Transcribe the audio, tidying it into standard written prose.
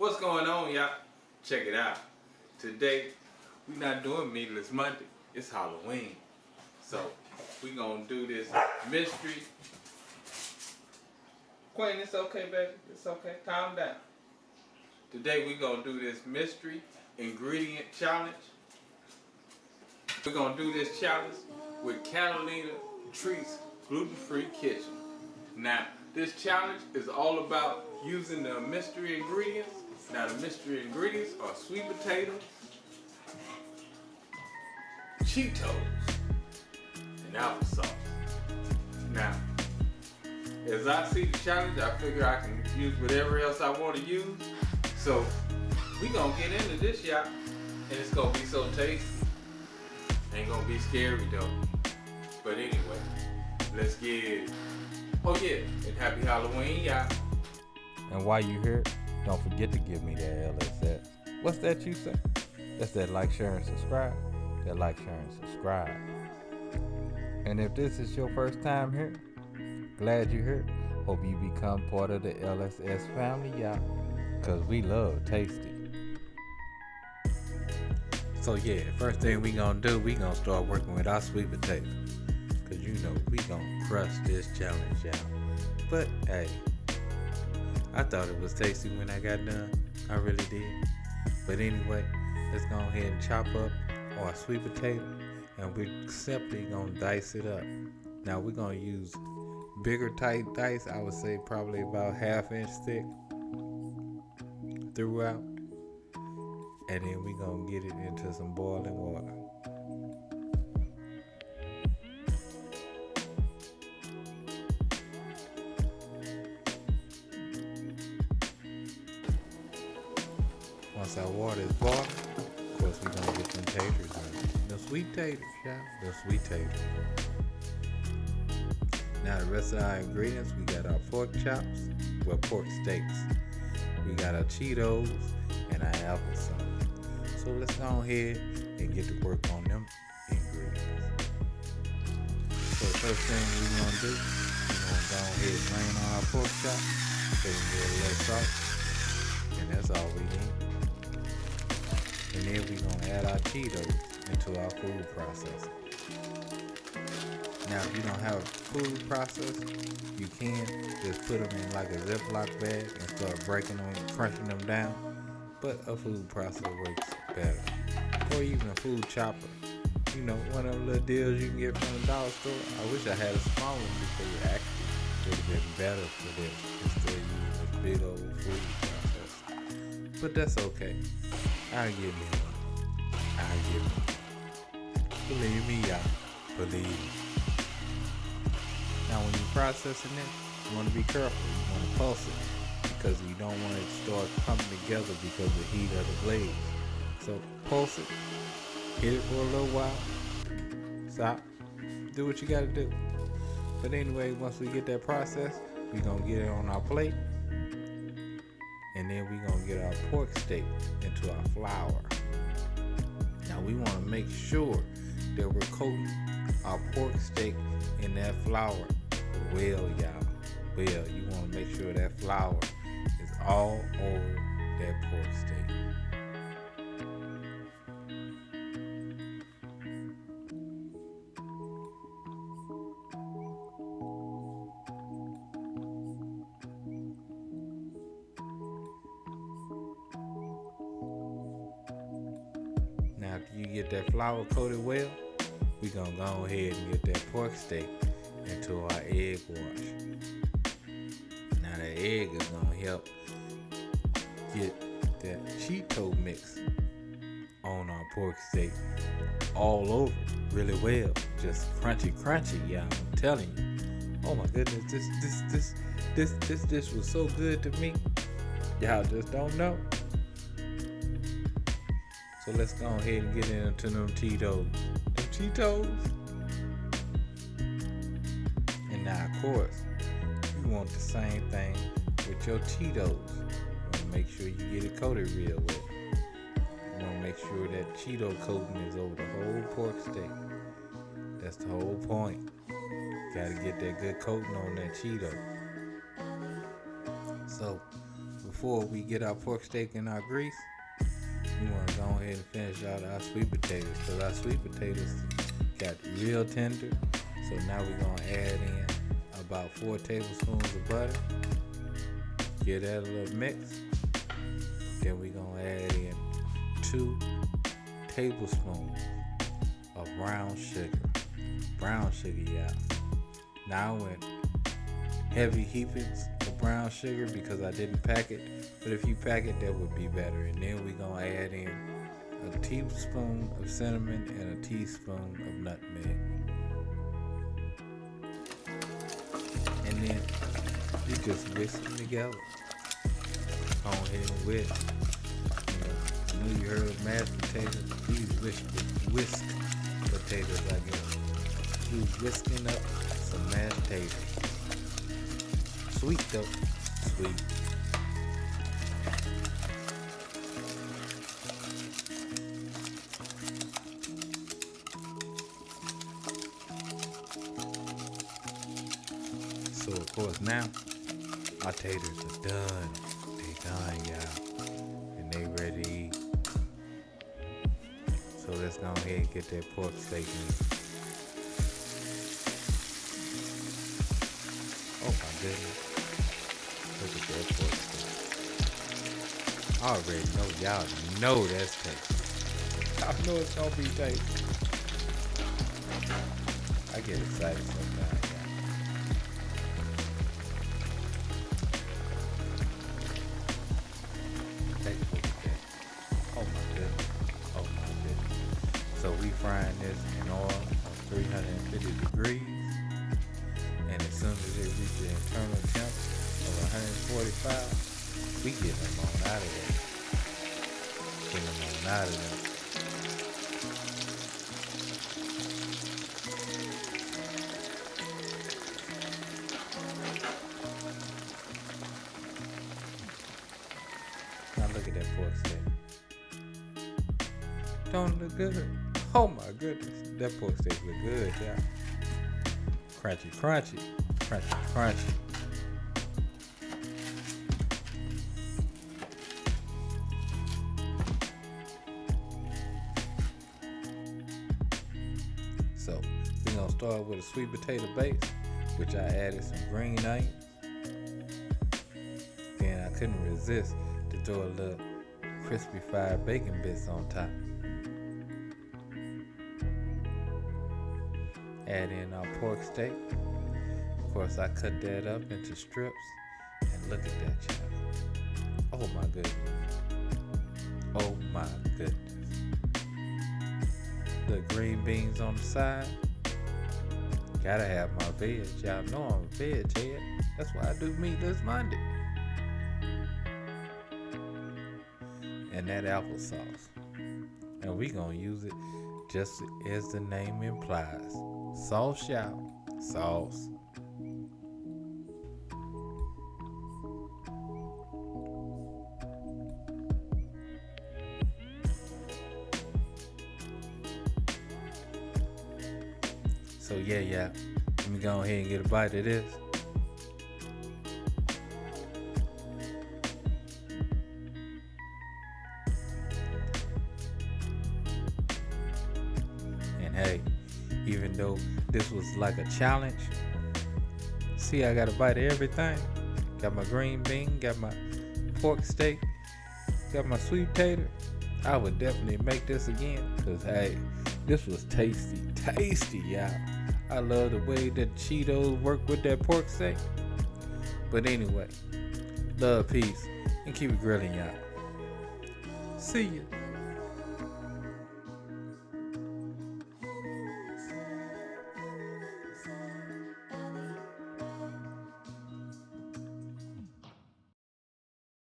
What's going on, y'all? Check it out. Today, we're not doing Meatless Monday. It's Halloween. So, we're going to do this mystery. Queen, it's okay, baby. It's okay. Calm down. Today, we're going to do this mystery ingredient challenge. We're going to do this challenge with Catalina Treats Gluten-Free Kitchen. Now, this challenge is all about using the mystery ingredients. Now, the mystery ingredients are sweet potatoes, Cheetos, and applesauce. Now, as I see the challenge, I figure I can use whatever else I want to use. So, we gonna get into this, y'all, and it's gonna be so tasty. Ain't gonna be scary though. But anyway, let's get it. Oh yeah, and happy Halloween, y'all. And while you here, don't forget to give me that LSS. What's that you say? That's that like, share, and subscribe. That like, share, and subscribe. And if this is your first time here, glad you're here. Hope you become part of the LSS family, y'all. Cause we love tasty. So yeah, first thing we gonna do, we gonna start working with our sweet potatoes. Cause you know we gonna crush this challenge, y'all. But hey, I thought it was tasty when I got done. I really did. But anyway, let's go ahead and chop up our sweet potato, and we're simply gonna dice it up. Now we're gonna use bigger tight dice. I would say probably about 1/2 inch thick throughout. And then we're gonna get it into some boiling water. Once our water is boiling, of course we're gonna get them taters in. The sweet taters, yeah, the sweet taters. Now the rest of our ingredients, we got our pork chops, well, pork steaks. We got our Cheetos and our applesauce. So let's go ahead and get to work on them ingredients. So the first thing we're gonna do, we're gonna go ahead and drain on our pork chop, put in a little salt, and that's all we need. And then we're gonna add our Cheetos into our food processor. Now, if you don't have a food processor, you can just put them in like a Ziploc bag and start breaking them and crunching them down. But a food processor works better. Or even a food chopper. You know, one of them little deals you can get from the dollar store. I wish I had a small one because it actually would have been better for this instead of using this big old food processor. But that's okay. I'll get me one. I'll get one. Believe me, y'all. Believe me. Now when you're processing it, you want to be careful. You want to pulse it because you don't want it to start coming together because of the heat of the blade. So pulse it, hit it for a little while, stop, do what you got to do. But anyway, once we get that process, we're going to get it on our plate. And then we're going to get our pork steak into our flour. Now we want to make sure that we're coating our pork steak in that flour well, y'all. Well, you want to make sure that flour is all over that pork steak. Now, after you get that flour coated well, we're going to go ahead and get that pork steak into our egg wash. Now the egg is going to help get that Cheeto mix on our pork steak all over really well. Just crunchy, y'all. I'm telling you. Oh my goodness, this was so good to me. Y'all just don't know. So let's go ahead and get into them Cheetos. Them Cheetos. And now, of course, you want the same thing with your Cheetos. You want to make sure you get it coated real well. You want to make sure that Cheeto coating is over the whole pork steak. That's the whole point. Got to get that good coating on that Cheeto. So before we get our pork steak and our grease, we want to go ahead and finish out our sweet potatoes, because our sweet potatoes got real tender. So now we're going to add in about 4 tablespoons of butter. Give that a little mix. Then we're going to add in 2 tablespoons of brown sugar. Brown sugar, yeah. Now I went heavy heapings of brown sugar because I didn't pack it. But if you pack it, that would be better. And then we're going to add in a teaspoon of cinnamon and a teaspoon of nutmeg. And then you just whisk them together. Go ahead and whisk. I know you heard mashed potatoes. These whisk potatoes, I guess. You whisking up some mashed potatoes. Sweet though. Sweet. So of course now our taters are done. They done, y'all. And they ready to eat. So let's go ahead and get that pork steak in. Oh my goodness. Look at that pork steak. I already know y'all know that's tasty. I know it's gonna be tasty. I get excited sometimes, y'all. Take a look at that. Oh my goodness. Oh my goodness. So we frying this in oil of 350 degrees. And as soon as it reaches the internal temp of 145, we get them on out of there. Get them on out of there. Now look at that pork steak. Don't it look good? Oh my goodness. That pork steak look good, y'all. Crunchy, crunchy, crunchy, crunchy. So we're gonna start with a sweet potato base, which I added some green onions. Then I couldn't resist to throw a little crispy fried bacon bits on top. Add in our pork steak. Of course, I cut that up into strips. And look at that, child. Oh my goodness. Oh my goodness. The green beans on the side. Gotta have my veg. Y'all know I'm a veg head. That's why I do meatless Monday. And that applesauce. And we gonna use it just as the name implies. Sauce, y'all. Sauce. So yeah. Let me go ahead and get a bite of this. And hey, even though this was like a challenge, see, I got a bite of everything. Got my green bean, got my pork steak, got my sweet potato. I would definitely make this again, because hey, this was tasty, y'all. I love the way that Cheetos work with that pork steak. But anyway, love, peace, and keep it grilling, y'all. See ya.